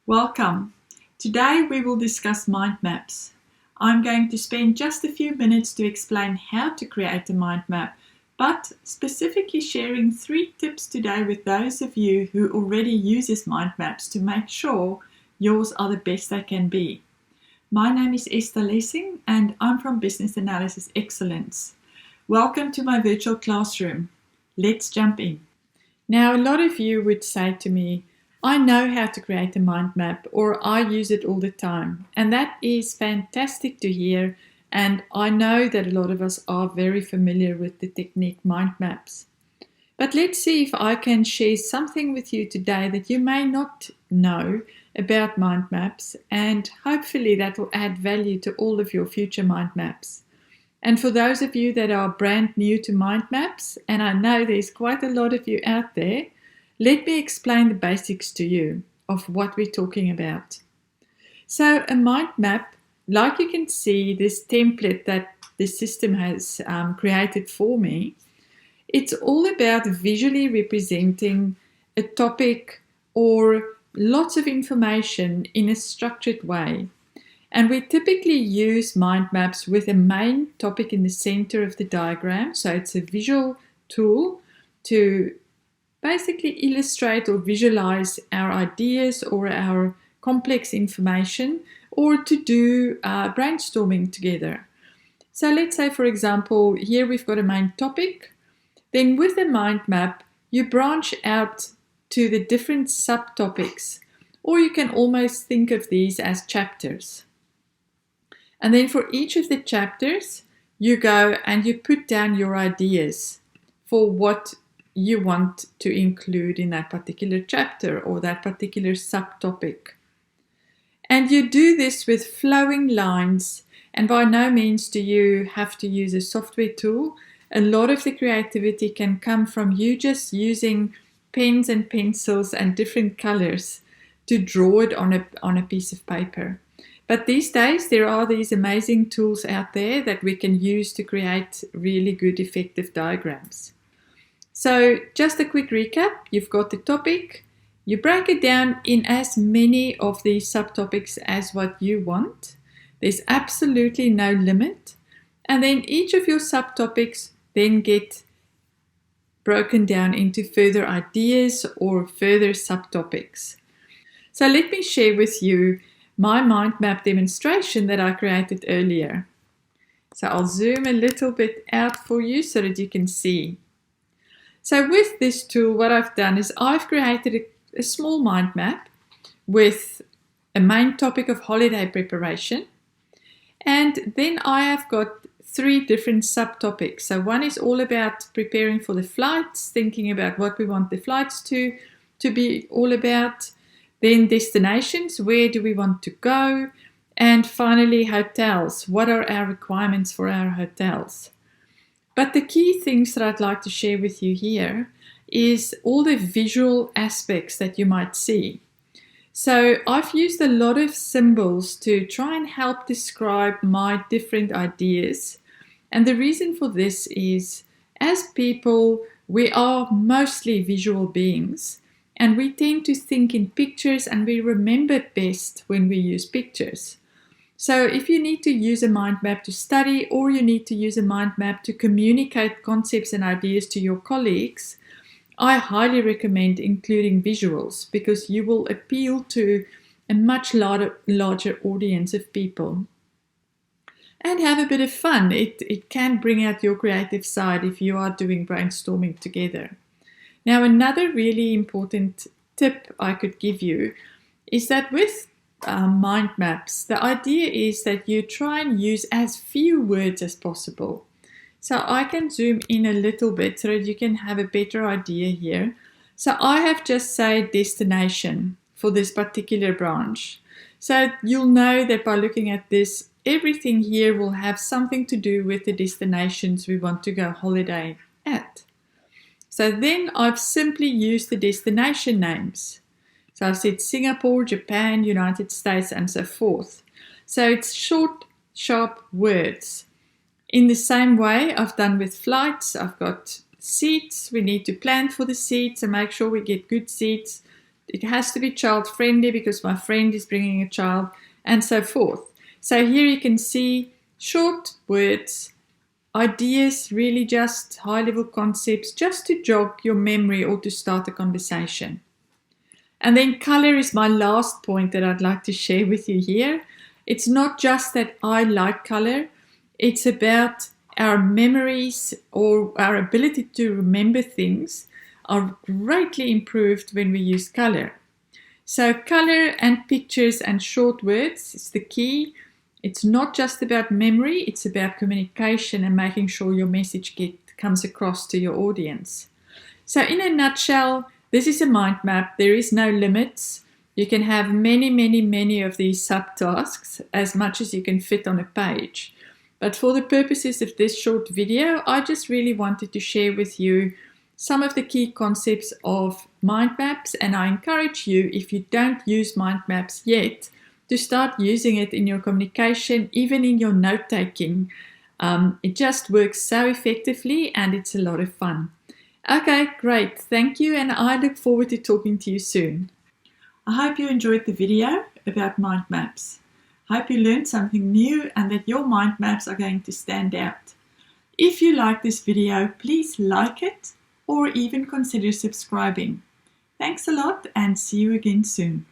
Welcome. Today we will discuss mind maps. I'm going to spend just a few minutes to explain how to create a mind map, but specifically sharing 3 tips today with those of you who already uses mind maps to make sure yours are the best they can be. My name is Esther Lessing and I'm from Business Analysis Excellence. Welcome to my virtual classroom. Let's jump in. Now, a lot of you would say to me, I know how to create a mind map, or I use it all the time. And that is fantastic to hear. And I know that a lot of us are very familiar with the technique mind maps. But let's see if I can share something with you today that you may not know about mind maps. And hopefully that will add value to all of your future mind maps. And for those of you that are brand new to mind maps, and I know there's quite a lot of you out there, let me explain the basics to you of what we're talking about. So a mind map, like you can see this template that the system has created for me, it's all about visually representing a topic or lots of information in a structured way. And we typically use mind maps with a main topic in the center of the diagram. So it's a visual tool to basically illustrate or visualize our ideas or our complex information, or to do brainstorming together. So let's say, for example, here we've got a main topic. Then with the mind map, you branch out to the different subtopics, or you can almost think of these as chapters. And then for each of the chapters, you go and you put down your ideas for what you want to include in that particular chapter or that particular subtopic. And you do this with flowing lines, and by no means do you have to use a software tool. A lot of the creativity can come from you just using pens and pencils and different colors to draw it on a piece of paper. But these days there are these amazing tools out there that we can use to create really good effective diagrams. So just a quick recap, you've got the topic, you break it down in as many of these subtopics as what you want. There's absolutely no limit. And then each of your subtopics then get broken down into further ideas or further subtopics. So let me share with you my mind map demonstration that I created earlier. So I'll zoom a little bit out for you so that you can see. So with this tool, what I've done is I've created a small mind map with a main topic of holiday preparation. And then I have got 3 different subtopics. So one is all about preparing for the flights, thinking about what we want the flights to be all about. Then destinations, where do we want to go? And finally, hotels. What are our requirements for our hotels? But the key things that I'd like to share with you here is all the visual aspects that you might see. So I've used a lot of symbols to try and help describe my different ideas. And the reason for this is, as people, we are mostly visual beings. And we tend to think in pictures, and we remember best when we use pictures. So if you need to use a mind map to study, or you need to use a mind map to communicate concepts and ideas to your colleagues, I highly recommend including visuals, because you will appeal to a much larger audience of people. And have a bit of fun. It can bring out your creative side if you are doing brainstorming together. Now, another really important tip I could give you is that with mind maps, the idea is that you try and use as few words as possible. So I can zoom in a little bit so that you can have a better idea here. So I have just said destination for this particular branch. So you'll know that by looking at this, everything here will have something to do with the destinations we want to go holiday at. So then I've simply used the destination names. So I've said Singapore, Japan, United States, and so forth. So it's short, sharp words. In the same way I've done with flights, I've got seats. We need to plan for the seats and make sure we get good seats. It has to be child friendly because my friend is bringing a child, and so forth. So here you can see short words, ideas, really just high-level concepts, just to jog your memory or to start a conversation. And then color is my last point that I'd like to share with you here. It's not just that I like color, it's about our memories or our ability to remember things are greatly improved when we use color. So color and pictures and short words is the key. It's not just about memory, it's about communication and making sure your message comes across to your audience. So in a nutshell, this is a mind map. There is no limits. You can have many of these subtasks, as much as you can fit on a page. But for the purposes of this short video, I just really wanted to share with you some of the key concepts of mind maps, and I encourage you, if you don't use mind maps yet, to start using it in your communication, even in your note-taking. It just works so effectively and it's a lot of fun. Okay, great. Thank you, and I look forward to talking to you soon. I hope you enjoyed the video about mind maps. I hope you learned something new and that your mind maps are going to stand out. If you like this video, please like it or even consider subscribing. Thanks a lot and see you again soon.